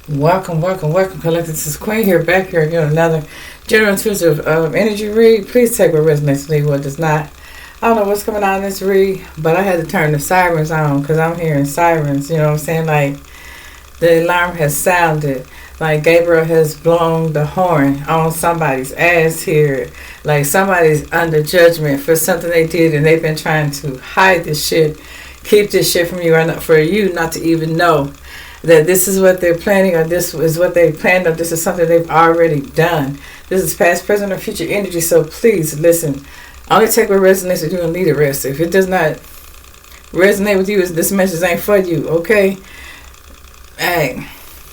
Welcome, welcome, welcome, collective. This is Queen here, back here again. Another general intuitive energy read. Please take what resonates with me, what does not. I don't know what's coming out in this read, but I had to turn the sirens on because I'm hearing sirens. You know what I'm saying? Like the alarm has sounded. Like Gabriel has blown the horn on somebody's ass here. Like somebody's under judgment for something they did, and they've been trying to hide this shit, keep this shit from you, or for you not to even know that this is what they're planning, or this is what they planned, or this is something they've already done. This is past, present, or future energy, so please listen. Only take what resonates with you and leave the rest. If it does not resonate with you, this message ain't for you, okay? Hey,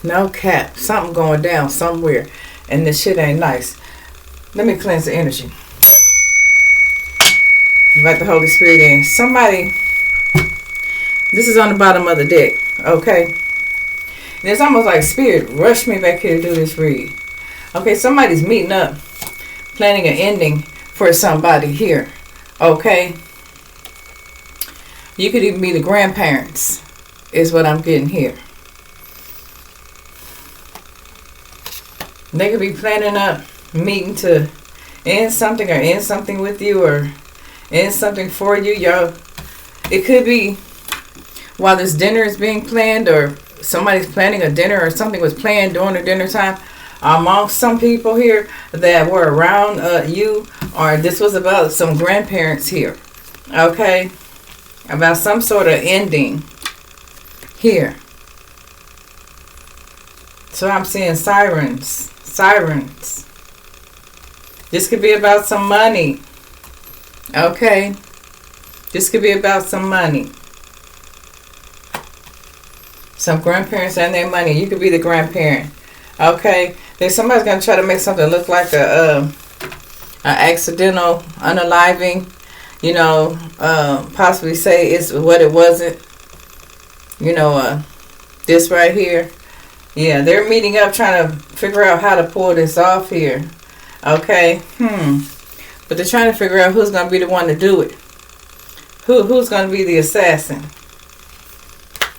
no cap. Something going down somewhere, and this shit ain't nice. Let me cleanse the energy. Invite the Holy Spirit in. Somebody, this is on the bottom of the deck, okay? And it's almost like Spirit rushed me back here to do this read. Okay, somebody's meeting up, planning an ending for somebody here. Okay? You could even be the grandparents, is what I'm getting here. They could be planning up, meeting to end something, or end something with you, or end something for you. Y'all, it could be while this dinner is being planned, or somebody's planning a dinner, or something was planned during the dinner time amongst some people here that were around you, or this was about some grandparents here, okay, about some sort of ending here. So I'm seeing sirens. This could be about some money, okay? This could be about some money. Some grandparents and their money. You could be the grandparent. Okay? There's somebody's going to try to make something look like an accidental unaliving. You know, possibly say it's what it wasn't. You know, this right here. Yeah, they're meeting up trying to figure out how to pull this off here. Okay? But they're trying to figure out who's going to be the one to do it. Who's going to be the assassin.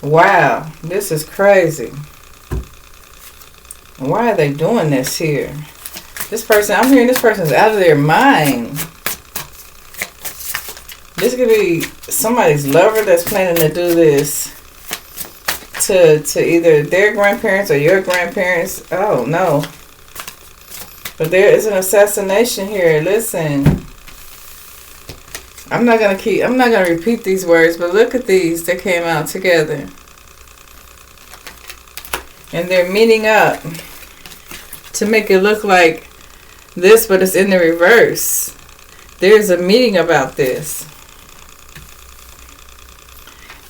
Wow, this is crazy. Why are they doing this here? This person, I'm hearing this person's out of their mind. This could be somebody's lover that's planning to do this to either their grandparents or your grandparents. Oh no. But there is an assassination here. Listen. I'm not gonna repeat these words, but look at these that came out together. And they're meeting up to make it look like this, but it's in the reverse. There's a meeting about this.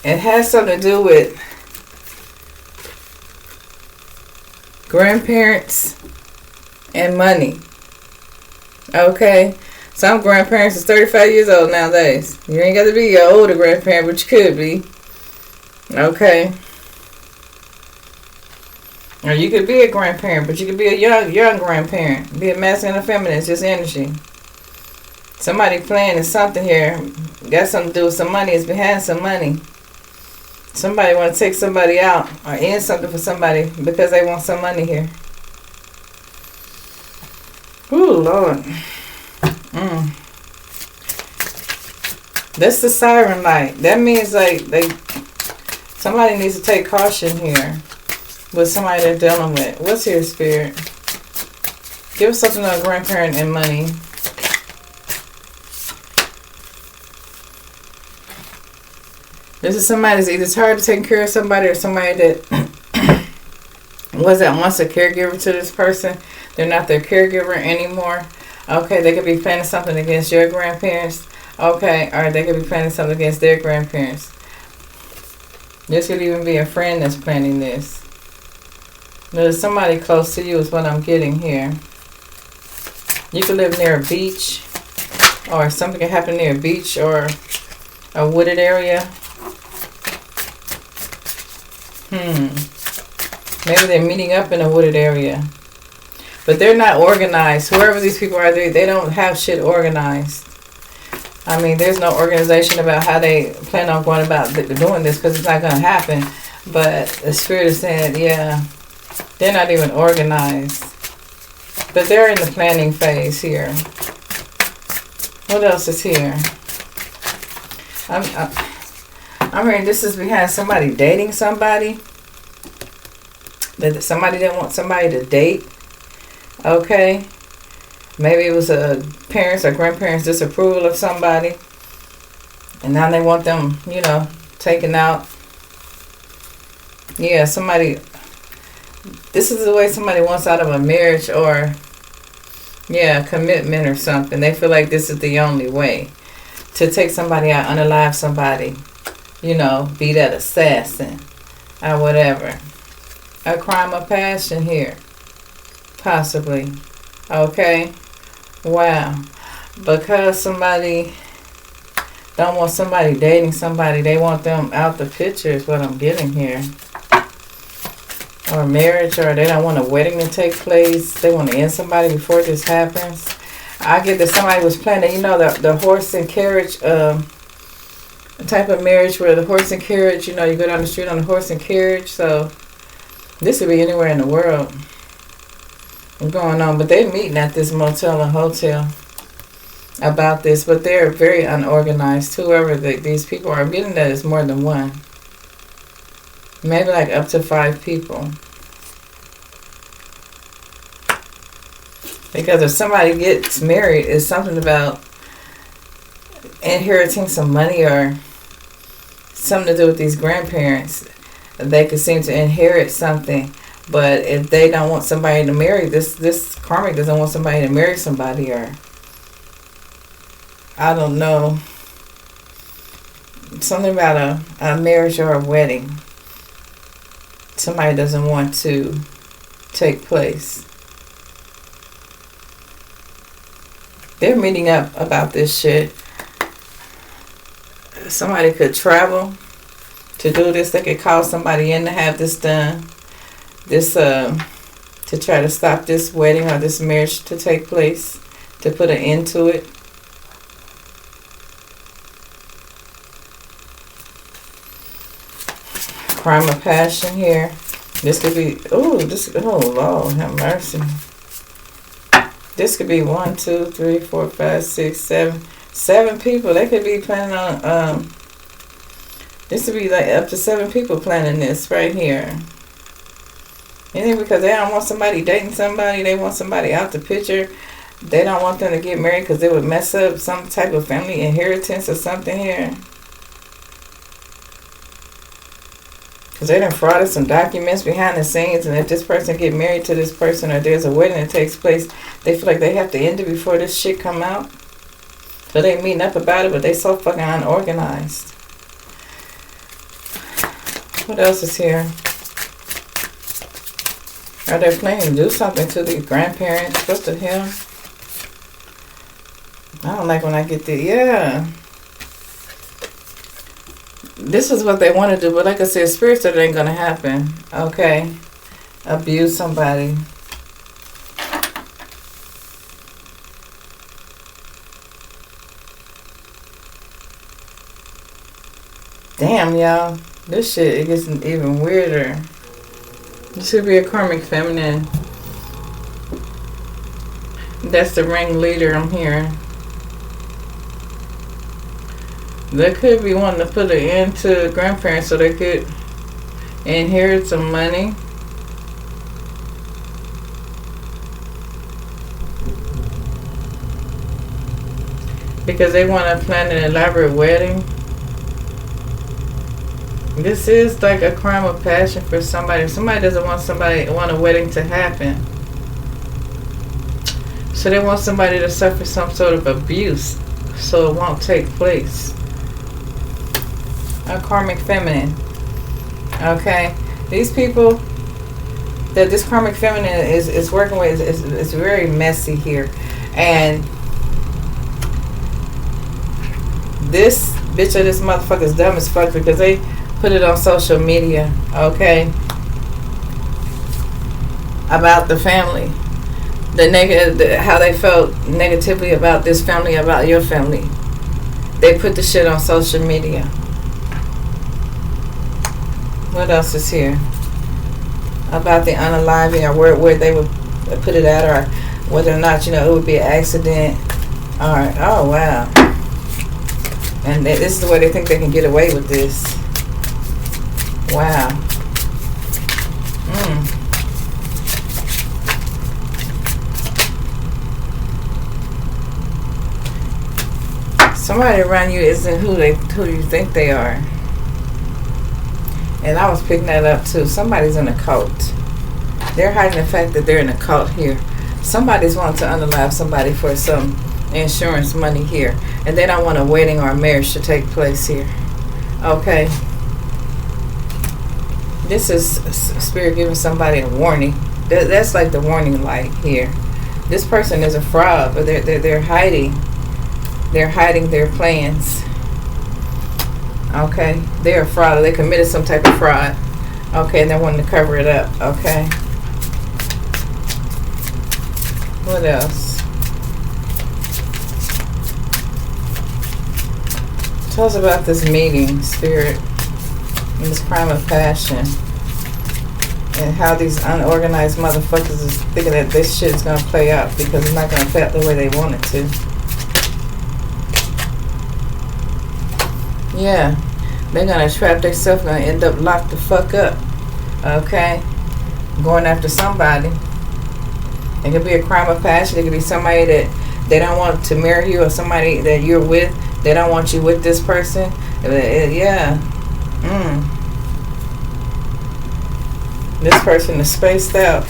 It has something to do with grandparents and money. Okay? Some grandparents is 35 years old nowadays. You ain't got to be an older grandparent, but you could be. Okay. Or you could be a grandparent, but you could be a young grandparent. Be a masculine and feminine. It's just energy. Somebody planning something here. Got something to do with some money. It's behind some money. Somebody want to take somebody out or end something for somebody because they want some money here. Ooh, Lord. That's the siren light. That means like somebody needs to take caution here with somebody they're dealing with. What's here, Spirit? Give us something on grandparent and money. This is somebody that's either tired of taking care of somebody, or somebody that was at once a caregiver to this person. They're not their caregiver anymore. Okay, they could be planning something against your grandparents. Okay, or they could be planning something against their grandparents. This could even be a friend that's planning this. There's somebody close to you is what I'm getting here. You could live near a beach, or something could happen near a beach or a wooded area. Maybe they're meeting up in a wooded area. But they're not organized. Whoever these people are, they don't have shit organized. I mean, there's no organization about how they plan on going about doing this, because it's not going to happen. But the Spirit is saying, yeah, They're not even organized. But they're in the planning phase here. What else is here? I'm hearing this is behind somebody dating somebody. That somebody didn't want somebody to date. Okay. Maybe it was a parents or grandparents' disapproval of somebody. And now they want them, you know, taken out. Yeah, somebody... This is the way somebody wants out of a marriage or, yeah, commitment or something. They feel like this is the only way to take somebody out, unalive somebody, you know, be that assassin or whatever. A crime of passion here, possibly. Okay, wow. Because somebody don't want somebody dating somebody, they want them out the picture is what I'm getting here. Or marriage, or they don't want a wedding to take place. They want to end somebody before this happens. I get that somebody was planning, you know, the horse and carriage type of marriage where the horse and carriage, you know, you go down the street on the horse and carriage. So this could be anywhere in the world going on. But they're meeting at this motel and hotel about this. But they're very unorganized. Whoever these people are, I'm getting that it's more than one. Maybe like up to 5 people. Because if somebody gets married, it's something about inheriting some money or something to do with these grandparents. They could seem to inherit something. But if they don't want somebody to marry, this karmic doesn't want somebody to marry somebody, or I don't know. Something about a marriage or a wedding. Somebody doesn't want to take place. They're meeting up about this shit. Somebody could travel to do this. They could call somebody in to have this done. This to try to stop this wedding or this marriage to take place. To put an end to it. Crime of passion here. This could be, oh Lord, have mercy. This could be 1, 2, 3, 4, 5, 6, 7. 7 people. They could be planning on, this could be like up to 7 people planning this right here. And then because they don't want somebody dating somebody, they want somebody out the picture. They don't want them to get married because they would mess up some type of family inheritance or something here. Because they done frauded some documents behind the scenes, and if this person get married to this person or there's a wedding that takes place, they feel like they have to end it before this shit come out. So they meeting up about it, but they so fucking unorganized. What else is here? Are they planning to do something to these grandparents? What the hell? I don't like when I get the, yeah. This is what they want to do, but like I said, spirit said it ain't going to happen. Okay. Abuse somebody. Damn, y'all. This shit, it gets even weirder. This should be a karmic feminine. That's the ringleader I'm hearing. They could be wanting to put an end to grandparents so they could inherit some money. Because they want to plan an elaborate wedding. This is like a crime of passion for somebody. Somebody doesn't want a wedding to happen. So they want somebody to suffer some sort of abuse so it won't take place. A karmic feminine. Okay. These people that this karmic feminine is working with is very messy here. And this bitch or this motherfucker is dumb as fuck because they put it on social media, okay? About the family. How they felt negatively about this family, about your family. They put the shit on social media. What else is here? about the unaliving, or where they would put it at, or whether or not, it would be an accident. All right. Oh, wow. And this is the way they think they can get away with this. Wow. Somebody around you isn't who you think they are. And I was picking that up too. Somebody's in a cult. They're hiding the fact that they're in a cult here. Somebody's wanting to unalive somebody for some insurance money here. And they don't want a wedding or a marriage to take place here. Okay. This is Spirit giving somebody a warning. That's like the warning light here. This person is a fraud, but they're hiding. They're hiding their plans. Okay, they're a fraud. They committed some type of fraud. Okay, and they're wanting to cover it up. Okay. What else? Tell us about this meeting, Spirit, and this crime of passion, and how these unorganized motherfuckers is thinking that this shit is going to play out because it's not going to play out the way they want it to. Yeah, they're going to trap themselves, going to end up locked the fuck up. Okay? Going after somebody. It could be a crime of passion. It could be somebody that they don't want to marry you, or somebody that you're with. They don't want you with this person. Yeah. This person is spaced out.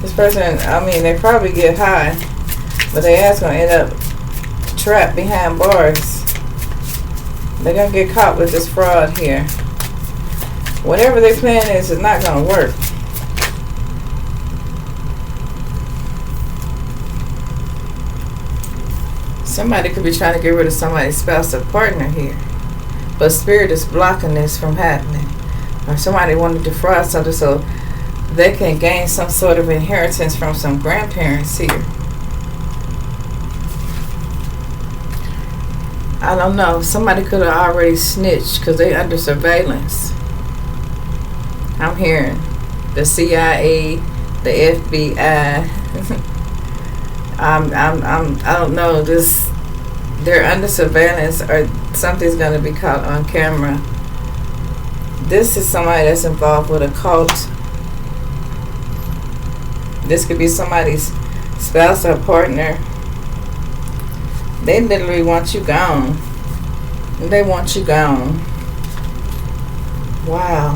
This person, I mean, they probably get high, but their ass going to end up trapped behind bars. They're going to get caught with this fraud here. Whatever their plan is not going to work. Somebody could be trying to get rid of somebody's spouse or partner here. But Spirit is blocking this from happening. Or somebody wanted to defraud something so they can gain some sort of inheritance from some grandparents here. I don't know. Somebody could have already snitched because they under surveillance. I'm hearing the CIA, the FBI. I don't know. They're under surveillance, or something's going to be caught on camera. This is somebody that's involved with a cult. This could be somebody's spouse or partner. They literally want you gone. They want you gone. Wow.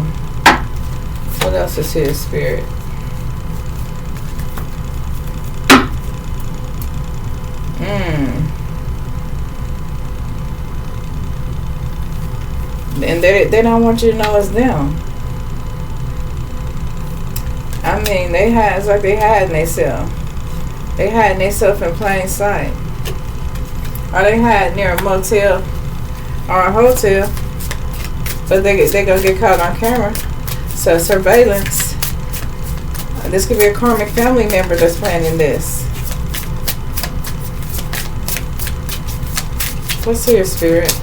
What else is here, Spirit? And they don't want you to know it's them. I mean, it's like they hiding themselves. They hiding themselves in plain sight. Or they hide near a motel or a hotel, but they gonna get caught on camera. So surveillance. This could be a karmic family member that's planning this. What's here, Spirit?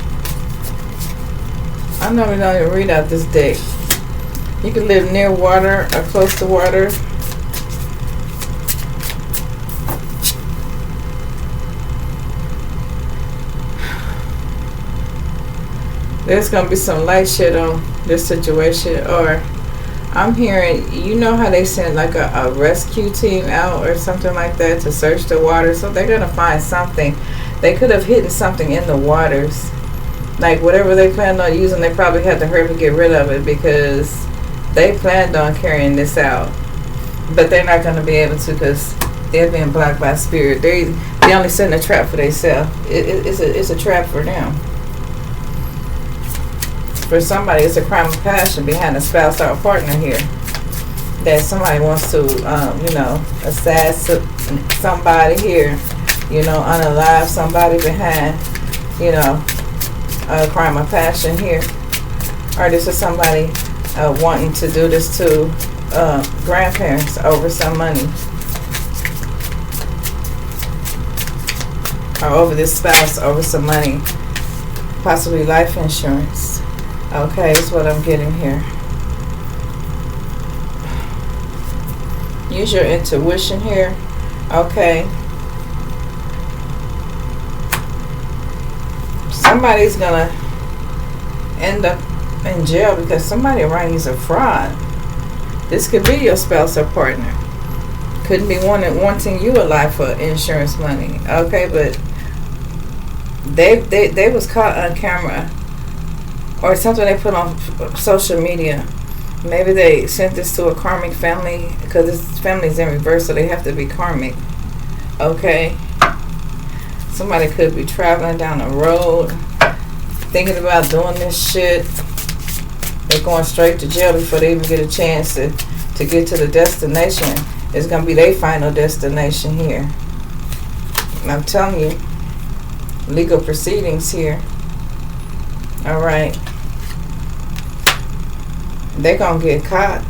I normally don't even read out this deck. You can live near water or close to water. There's going to be some light shit on this situation. Or I'm hearing, you know how they send like a rescue team out or something like that to search the water. So they're going to find something. They could have hidden something in the waters. Like whatever they planned on using, they probably had to hurry to get rid of it because they planned on carrying this out. But they're not going to be able to because they're being blocked by Spirit. They only setting a trap for themselves. It's a trap for them. For somebody, it's a crime of passion behind a spouse or a partner here. That somebody wants to, assassinate somebody here. Unalive somebody behind, a crime of passion here. Or this is somebody wanting to do this to grandparents over some money. Or over this spouse over some money. Possibly life insurance. Okay, that's what I'm getting here. Use your intuition here. Okay. Somebody's gonna end up in jail because somebody around you's a fraud. This could be your spouse or partner. Couldn't be wanting you alive for insurance money. Okay, but they was caught on camera or something they put on social media. Maybe they sent this to a karmic family because this family's in reverse, so they have to be karmic. Okay. Somebody could be traveling down the road, thinking about doing this shit. They're going straight to jail before they even get a chance to get to the destination. It's going to be their final destination here. And I'm telling you, legal proceedings here. All right. They're going to get caught.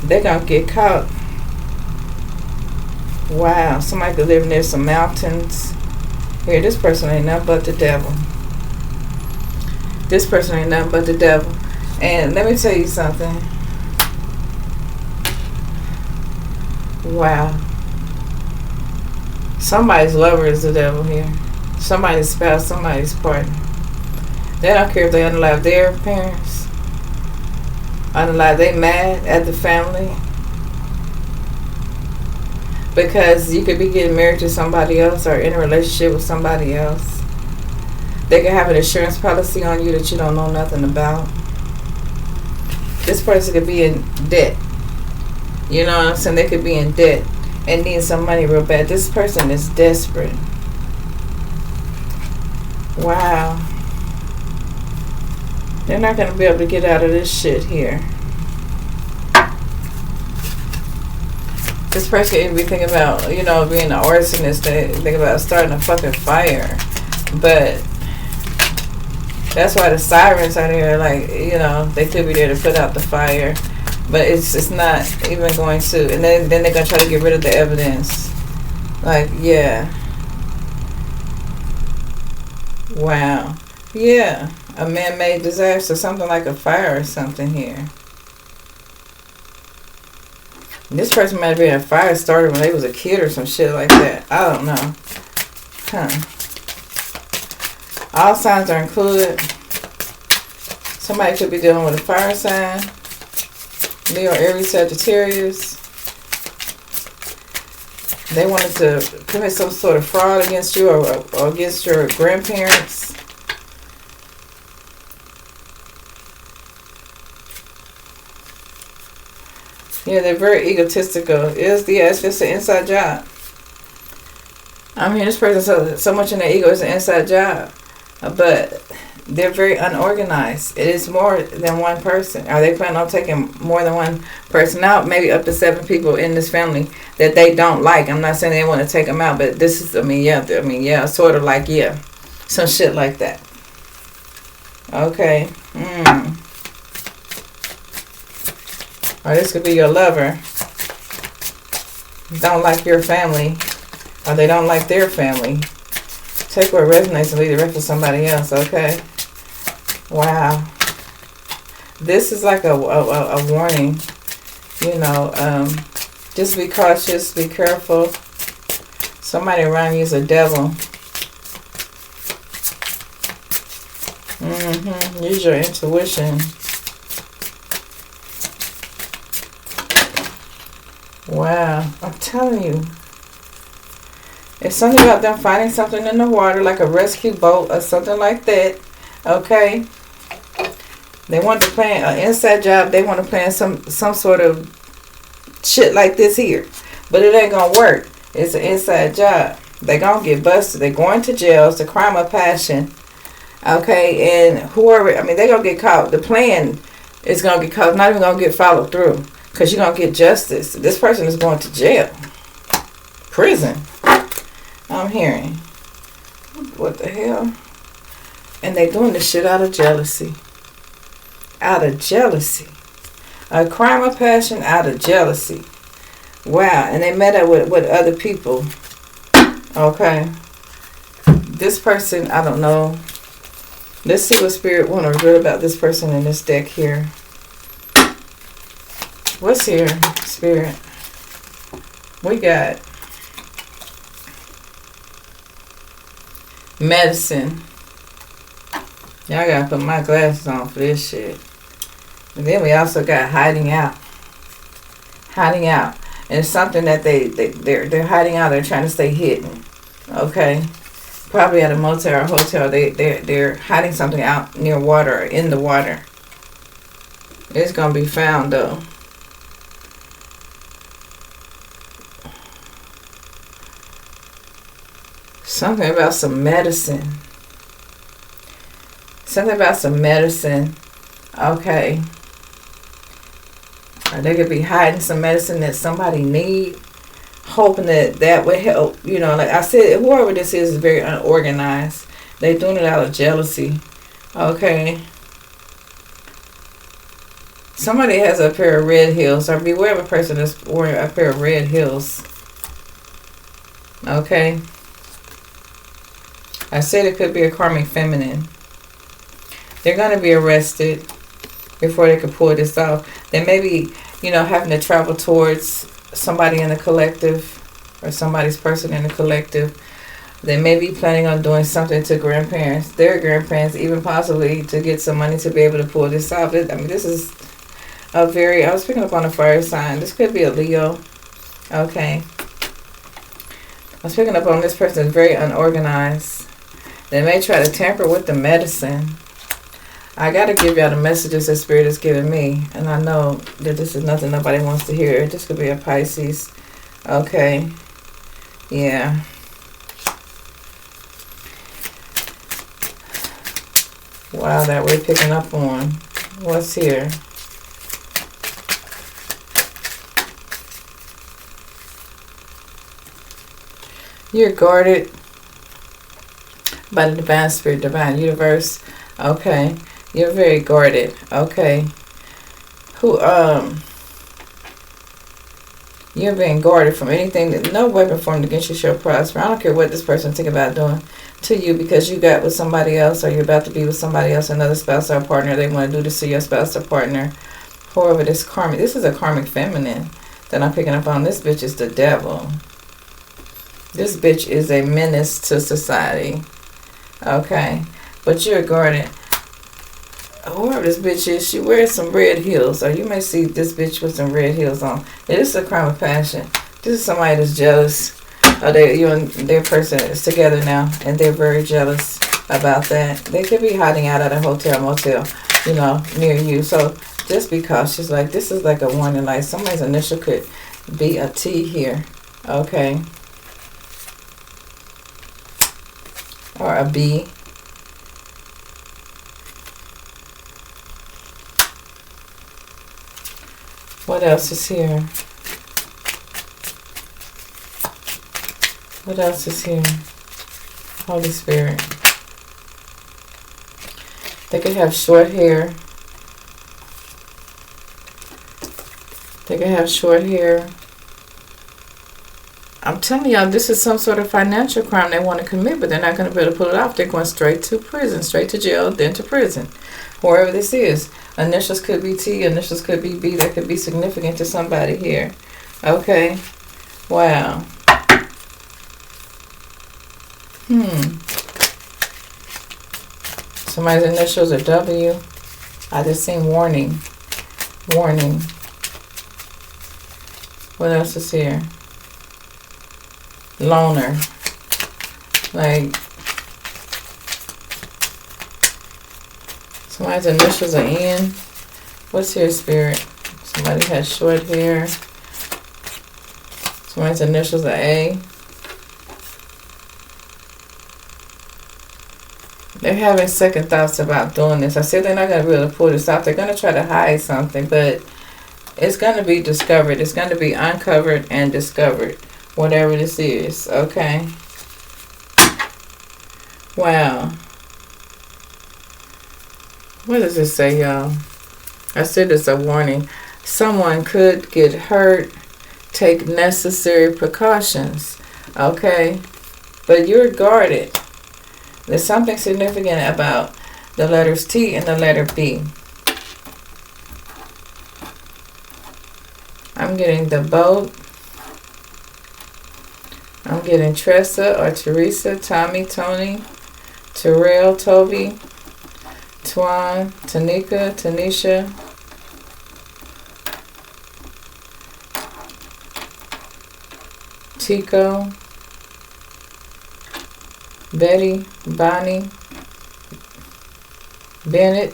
They're going to get caught. Wow. Somebody could live near some mountains. Here, this person ain't nothing but the devil. This person ain't nothing but the devil. And let me tell you something. Wow. Somebody's lover is the devil here. Somebody's spouse, somebody's partner. They don't care if they unalive their parents. Unalive, they mad at the family. Because you could be getting married to somebody else or in a relationship with somebody else. They could have an insurance policy on you that you don't know nothing about. This person could be in debt. You know what I'm saying? They could be in debt and need some money real bad. This person is desperate. Wow. They're not going to be able to get out of this shit here. This person could be thinking about, you know, being an arsonist. They think about starting a fucking fire. But that's why the sirens are there. Like, you know, they could be there to put out the fire. But it's not even going to. And then they're going to try to get rid of the evidence. Like, yeah. Wow. Yeah. A man-made disaster. Something like a fire or something here. This person might have been a fire starter when they was a kid or some shit like that. I don't know. Huh. All signs are included. Somebody could be dealing with a fire sign. Leo, Aries, Sagittarius. They wanted to commit some sort of fraud against you or against your grandparents. Yeah, they're very egotistical. It's just an inside job. I mean, this person so much in their ego is an inside job. But they're very unorganized. It is more than one person. Are they planning on taking more than one person out? Maybe up to 7 people in this family that they don't like. I'm not saying they want to take them out, but this is, yeah, sort of like, yeah. Some shit like that. Okay. Or this could be your lover. Don't like your family. Or they don't like their family. Take what resonates and leave the rest for somebody else, okay? Wow. This is like a warning. You know, just be cautious, be careful. Somebody around you is a devil. Use your intuition. Wow, I'm telling you. It's something about them finding something in the water, like a rescue boat or something like that. Okay. They want to plan an inside job. They want to plan some sort of shit like this here. But it ain't going to work. It's an inside job. They're going to get busted. They're going to jail. It's a crime of passion. Okay. And whoever, they're going to get caught. The plan is going to get caught. Not even going to get followed through. Because you're going to get justice. This person is going to jail. Prison. I'm hearing. What the hell? And they doing this shit out of jealousy. Out of jealousy. A crime of passion out of jealousy. Wow. And they met up with other people. Okay. This person, I don't know. Let's see what Spirit want to reveal about this person in this deck here. What's here, Spirit? We got medicine. Y'all gotta put my glasses on for this shit. And then we also got hiding out. Hiding out. And it's something that they're hiding out. They're trying to stay hidden. Okay? Probably at a motel or hotel. They're hiding something out near water or in the water. It's gonna be found though. Something about some medicine. Something about some medicine. Okay. Or they could be hiding some medicine that somebody need. Hoping that would help. You know, like I said, whoever this is very unorganized. They're doing it out of jealousy. Okay. Somebody has a pair of red heels. Or beware of a person that's wearing a pair of red heels. Okay. I said it could be a karmic feminine. They're going to be arrested before they can pull this off. They may be, you know, having to travel towards somebody in the collective or somebody's person in the collective. They may be planning on doing something to grandparents, their grandparents, even possibly to get some money to be able to pull this off. I mean, this is a very, I was picking up on a fire sign. This could be a Leo. Okay. I was picking up on this person is very unorganized. They may try to tamper with the medicine. I got to give y'all the messages that Spirit is giving me. And I know that this is nothing nobody wants to hear. This could be a Pisces. Okay. Yeah. Wow, that we're picking up on. What's here? You're guarded by the divine spirit, divine universe. Okay. You're very guarded. Okay. You're being guarded from anything that no weapon formed against you shall prosper. I don't care what this person think about doing to you because you got with somebody else or you're about to be with somebody else, another spouse or partner. They want to do this to your spouse or partner. However, this karmic, this is a karmic feminine that I'm picking up on. This bitch is the devil. This bitch is a menace to society. Okay. But you're guarded. Whoever this bitch is, she wears some red heels. Or you may see this bitch with some red heels on. Yeah, this is a crime of passion. This is somebody that's jealous. You and their person is together now. And they're very jealous about that. They could be hiding out at a hotel, motel, you know, near you. So just be cautious. Like, this is like a warning light. Somebody's initial could be a T here. Okay. Or a B. What else is here? What else is here? Holy Spirit. They could have short hair. They could have short hair. I'm telling y'all, this is some sort of financial crime they want to commit, but they're not going to be able to pull it off. They're going straight to prison, straight to jail, then to prison. Wherever this is. Initials could be T, initials could be B. That could be significant to somebody here. Okay. Wow. Somebody's initials are W. I just seen warning. Warning. What else is here? Loner. Like, somebody's initials are N. What's here, Spirit? Somebody has short hair. Somebody's initials are A. They're having second thoughts about doing this. I said they're not going to be able to pull this off. They're going to try to hide something, but it's going to be discovered. It's going to be uncovered and discovered. Whatever this is. Okay. Wow. What does this say, y'all? I said it's a warning. Someone could get hurt. Take necessary precautions. Okay. But you're guarded. There's something significant about the letters T and the letter B. I'm getting the boat. I'm getting Tressa or Teresa, Tommy, Tony, Terrell, Toby, Twan, Tanika, Tanisha, Tico, Betty, Bonnie, Bennett,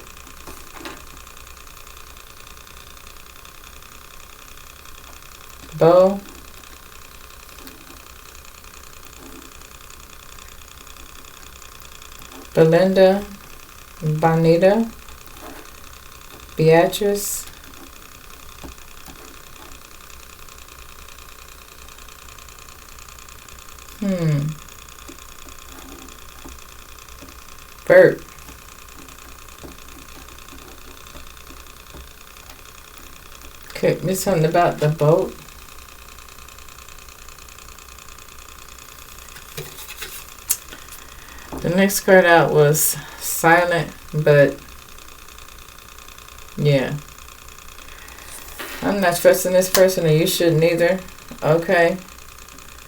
Bo, Belinda, Bonita, Beatrice, Bert, okay, there's something about the boat. The next card out was silent, but yeah. I'm not trusting this person, and you shouldn't either. Okay.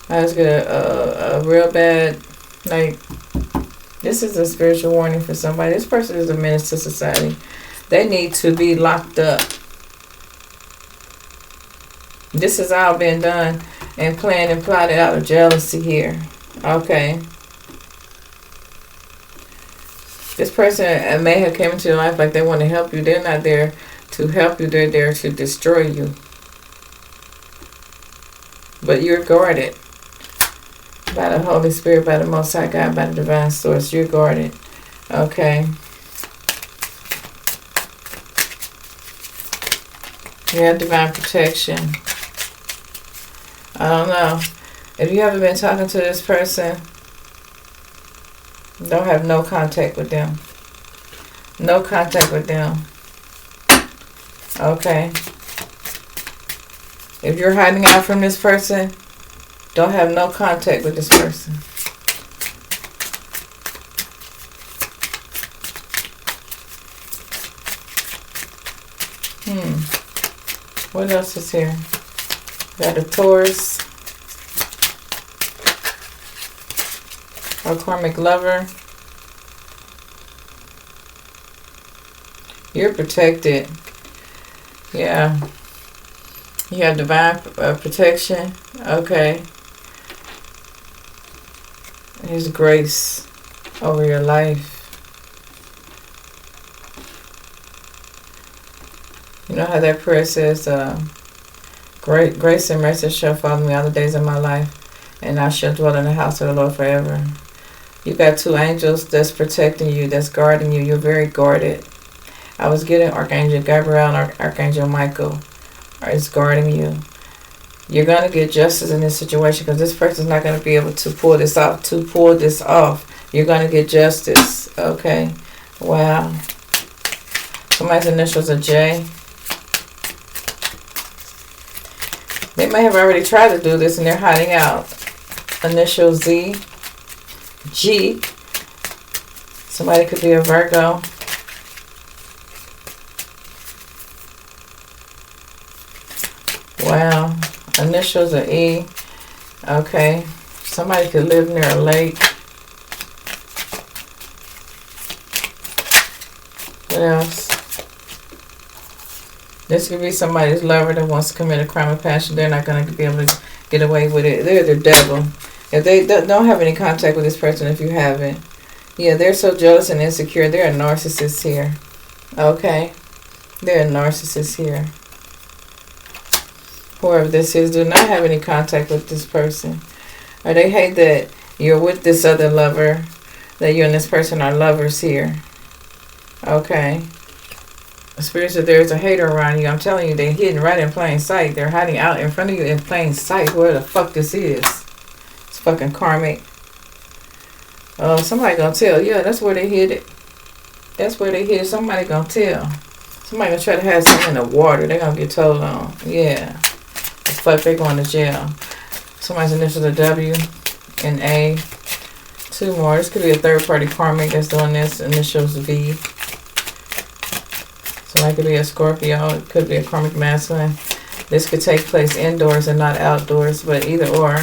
I was get a real bad, like, this is a spiritual warning for somebody. This person is a menace to society. They need to be locked up. This has all been done and planned and plotted out of jealousy here. Okay. This person may have come into your life like they want to help you. They're not there to help you. They're there to destroy you. But you're guarded by the Holy Spirit, by the Most High God, by the Divine Source. You're guarded. Okay. You have divine protection. I don't know. If you haven't been talking to this person, don't have no contact with them. No contact with them. Okay. If you're hiding out from this person, don't have no contact with this person. What else is here? Got a Taurus. Or karmic lover. You're protected. Yeah. You have divine protection. Okay. His grace over your life. You know how that prayer says, great grace and mercy shall follow me all the days of my life, and I shall dwell in the house of the Lord forever. You got two angels that's protecting you, that's guarding you. You're very guarded. I was getting Archangel Gabriel and Archangel Michael is guarding you. You're going to get justice in this situation because this person's not going to be able to pull this off. You're going to get justice. Okay. Wow. Somebody's initials are J. They may have already tried to do this and they're hiding out. Initial Z. G. Somebody could be a Virgo. Wow. Initials are E. Okay. Somebody could live near a lake. What else? This could be somebody's lover that wants to commit a crime of passion. They're not going to be able to get away with it. They're the devil. If they don't have any contact with this person, if you haven't. Yeah, they're so jealous and insecure. They're a narcissist here. Okay. They're a narcissist here. Whoever this is, do not have any contact with this person. Or they hate that you're with this other lover. That you and this person are lovers here. Okay. Spirits, that there's a hater around you. I'm telling you, they're hidden right in plain sight. They're hiding out in front of you in plain sight. Where the fuck this is? It's fucking karmic. Oh, somebody gonna tell. Yeah, that's where they hid it. That's where they hid it. Somebody gonna tell. Somebody gonna try to have something in the water. They're gonna get told on. Yeah. The fuck, they going to jail. Somebody's initials are W and A. Two more. This could be a third party karmic that's doing this. Initials V. So that could be a Scorpio. It could be a karmic masculine. This could take place indoors and not outdoors, but either or.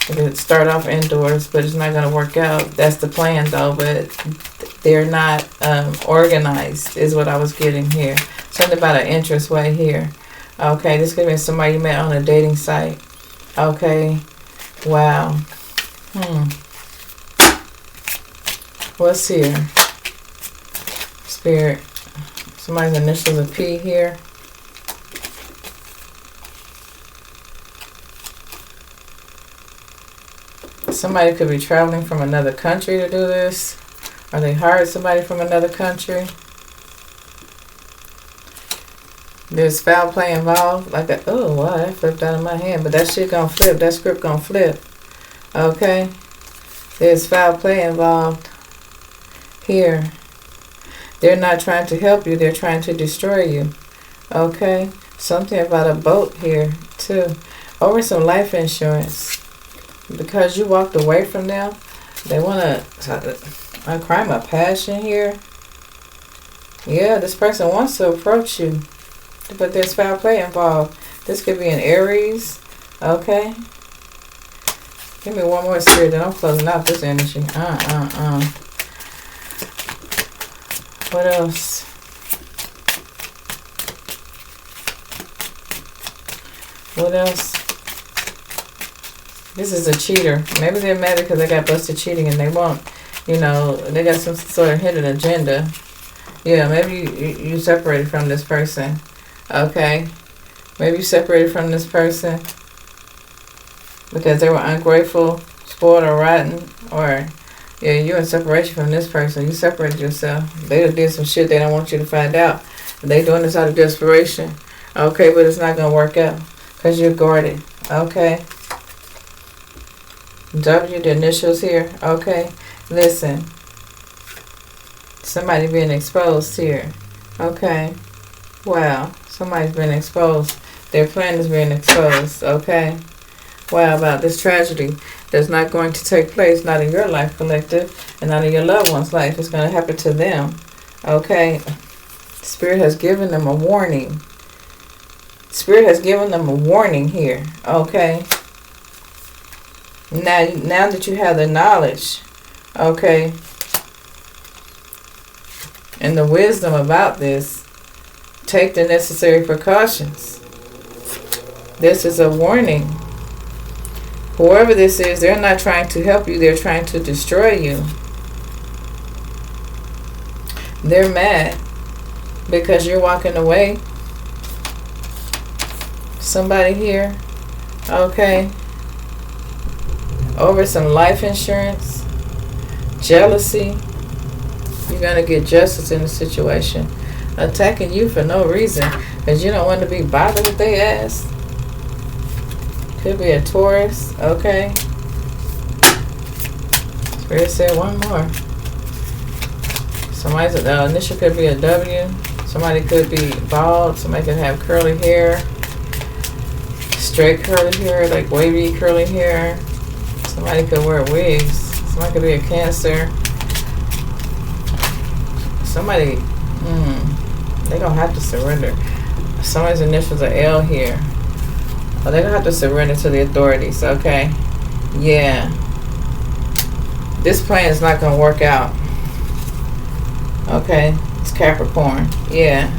It could start off indoors, but it's not going to work out. That's the plan, though, but they're not organized, is what I was getting here. Something about an interest way here. Okay, this could be somebody you met on a dating site. Okay, wow. What's here? Spirit. Somebody's initials a P here. Somebody could be traveling from another country to do this. Or they hired somebody from another country. There's foul play involved. Like that. Oh, wow, that flipped out of my hand. But that shit gonna flip. That script gonna flip. Okay. There's foul play involved here. They're not trying to help you. They're trying to destroy you. Okay. Something about a boat here, too. Over some life insurance. Because you walked away from them, they want a crime of passion here. Yeah, this person wants to approach you, but there's foul play involved. This could be an Aries. Okay. Give me one more spirit, then I'm closing out this energy. What else? What else? This is a cheater. Maybe they're mad because they got busted cheating and they won't, they got some sort of hidden agenda. Yeah, maybe you separated from this person. Okay. Maybe you separated from this person because they were ungrateful, spoiled, or rotten. Or, yeah, you're in separation from this person. You separated yourself. They did some shit they don't want you to find out. They doing this out of desperation. Okay, but it's not going to work out because you're guarded. Okay. W, the initials here. Okay. Listen. Somebody being exposed here. Okay. Wow. Somebody's been exposed. Their plan is being exposed. Okay. Wow, about this tragedy that's not going to take place, not in your life, collective, and not in your loved one's life. It's going to happen to them. Okay. Spirit has given them a warning. Spirit has given them a warning here. Okay. Now that you have the knowledge, okay, and the wisdom about this, take the necessary precautions. This is a warning. Whoever this is, they're not trying to help you. They're trying to destroy you. They're mad because you're walking away. Somebody here, okay, over some life insurance, jealousy. You're going to get justice in the situation. Attacking you for no reason because you don't want to be bothered with their ass. Could be a Taurus. Okay. Spirit said one more. Somebody's initial could be a W. Somebody could be bald. Somebody could have curly hair. Straight curly hair, like wavy curly hair. Somebody could wear wigs. Somebody could be a Cancer. Somebody, they're going to have to surrender. Somebody's initials are L here. Oh, they're going to have to surrender to the authorities, okay? Yeah. This plan is not going to work out. Okay? It's Capricorn. Yeah.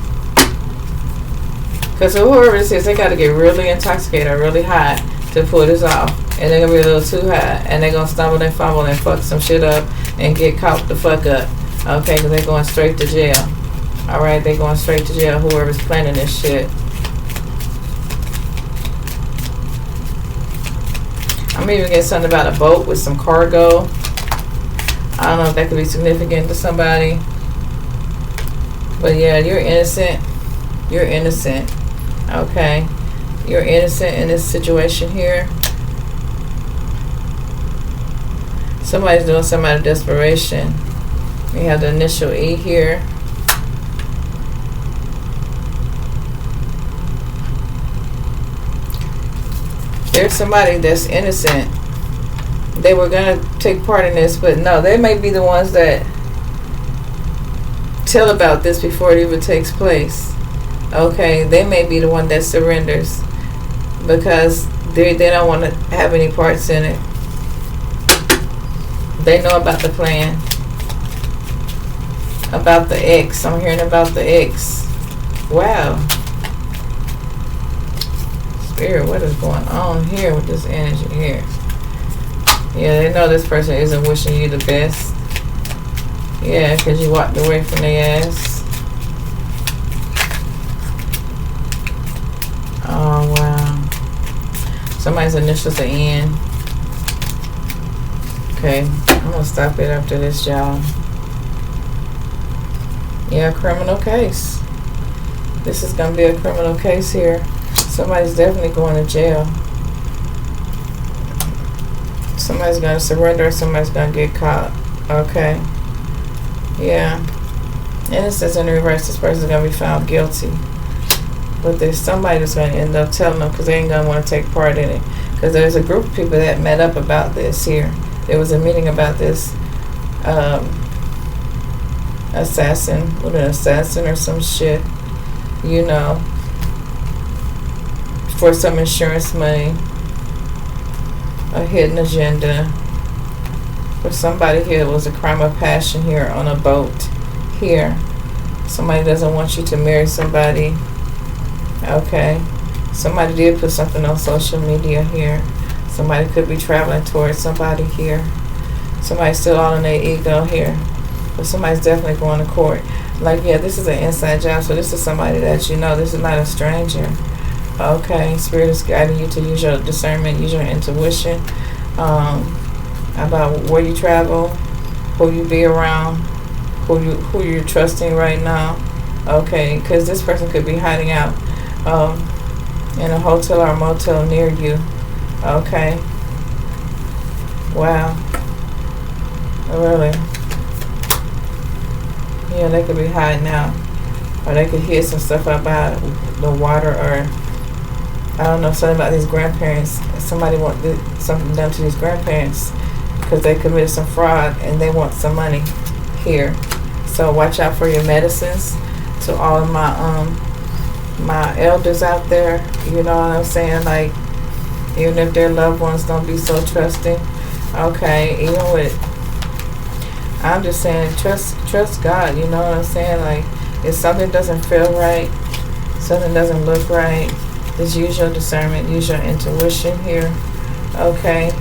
Because whoever this is, they got to get really intoxicated or really high to pull this off. And they're going to be a little too high. And they're going to stumble and fumble and fuck some shit up and get caught the fuck up. Okay? Because they're going straight to jail. Alright? They're going straight to jail, whoever's planning this shit. I'm even getting something about a boat with some cargo. I don't know if that could be significant to somebody. But yeah, you're innocent. You're innocent. Okay? You're innocent in this situation here. Somebody's doing something out of desperation. We have the initial E here. There's somebody that's innocent. They were going to take part in this, but no, they may be the ones that tell about this before it even takes place. Okay, they may be the one that surrenders. because they don't want to have any parts in it. They know about the plan. About the ex. I'm hearing about the ex. Wow. Spirit, what is going on here with this energy here? Yeah, they know this person isn't wishing you the best. Yeah, because you walked away from their ass. Oh, wow. Somebody's initials are N. Okay, I'm going to stop it after this, y'all. Yeah, criminal case. This is going to be a criminal case here. Somebody's definitely going to jail. Somebody's going to surrender or somebody's going to get caught. Okay. Yeah. And it says in reverse, this person's going to be found guilty. But there's somebody that's going to end up telling them because they ain't going to want to take part in it. Because there's a group of people that met up about this here. There was a meeting about this assassin, with an assassin or some shit, you know, for some insurance money, a hidden agenda. For somebody here, it was a crime of passion here on a boat here. Somebody doesn't want you to marry somebody. Okay. Somebody did put something on social media here. Somebody could be traveling towards somebody here. Somebody's still all in their ego here. But somebody's definitely going to court. Like, yeah, this is an inside job, so this is somebody that you know. This is not a stranger. Okay, Spirit is guiding you to use your discernment, use your intuition about where you travel, who you be around, who you're trusting right now. Okay, because this person could be hiding out in a hotel or a motel near you. Okay. Wow. Really? Yeah, they could be hiding out. Or they could hear some stuff about the water, or I don't know, something about these grandparents. Somebody want something done to these grandparents because they committed some fraud and they want some money here. So watch out for your medicines. To all of my elders out there, you know what I'm saying? Like, even if their loved ones, don't be so trusting. Okay, even with, I'm just saying, trust God, you know what I'm saying? Like, if something doesn't feel right, something doesn't look right, just use your discernment, use your intuition here. Okay.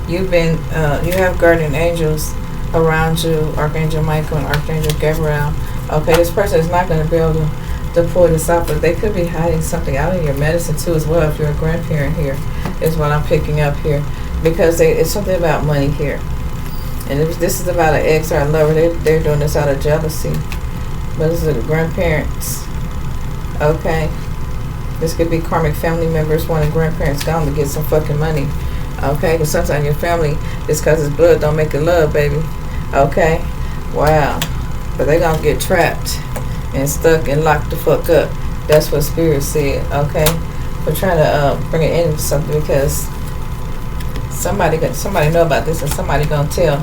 You have guardian angels around you, Archangel Michael and Archangel Gabriel. Okay, this person is not going to be able to pull this off, but they could be hiding something out of your medicine too as well. If you're a grandparent here, is what I'm picking up here, because it's something about money here. And if this is about an ex or a lover, they're doing this out of jealousy. But this is the grandparents. Okay. This could be karmic family members wanting grandparents gone to get some fucking money. Okay. Because sometimes your family, just because it's blood, don't make it love, baby. Okay. Wow. But they're going to get trapped and stuck and locked the fuck up. That's what Spirit said. Okay. We're trying to bring it into something, because somebody know about this, and somebody gonna tell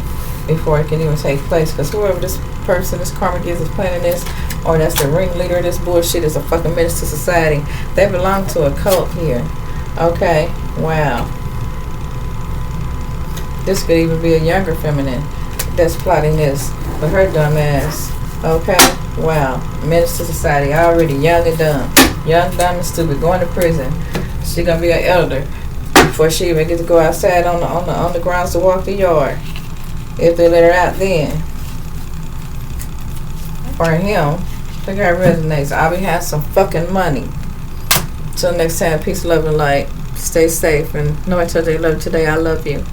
before it can even take place. Because whoever this person, this karmic is planning this, or that's the ringleader of this bullshit, is a fucking menace to society. They belong to a cult here. Okay. Wow. This could even be a younger feminine that's plotting this with her dumb ass. Okay. Wow. Menace to society. Already young and dumb. Young, dumb, and stupid. Going to prison. She gonna be an elder before she even get to go outside on the grounds to walk the yard, if they let her out then. For him, I think it resonates. I'll be having some fucking money. Till next time, peace, love, and light. Stay safe, and know I told you love today. I love you.